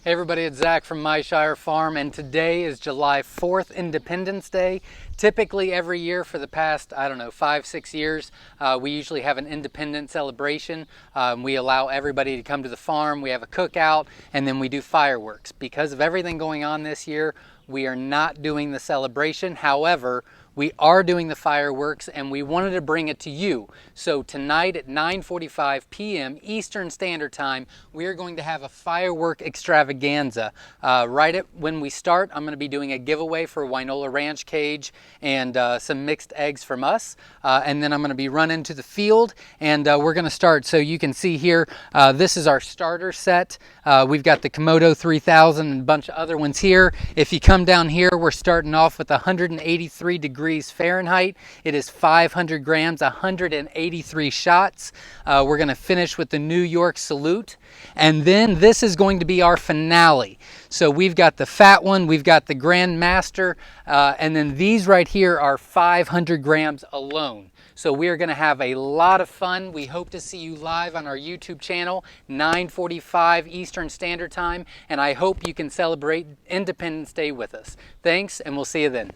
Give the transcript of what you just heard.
Hey everybody, it's Zach from Myshire Farm, and today is July 4th, Independence Day. Typically every year for the past, 5-6 years, we usually have an independent celebration. We allow everybody to come to the farm, we have a cookout, and then we do fireworks. Because of everything going on this year, we are not doing the celebration. However, we are doing the fireworks and we wanted to bring it to you. So tonight at 9:45 p.m. Eastern Standard Time, we are going to have a firework extravaganza. Right when we start, I'm going to be doing a giveaway for a Wynola Ranch cage and some mixed eggs from us. And then I'm going to be running to the field and we're going to start. So you can see here, this is our starter set. We've got the Komodo 3000 and a bunch of other ones here. If you come down here, we're starting off with 183 degrees Fahrenheit. It is 500 grams, 183 shots. We're going to finish with the New York salute. And then this is going to be our finale. So we've got the fat one, we've got the Grand Master, and then these right here are 500 grams alone. So we are going to have a lot of fun. We hope to see you live on our YouTube channel, 9:45 Eastern Standard Time, and I hope you can celebrate Independence Day with us. Thanks, and we'll see you then.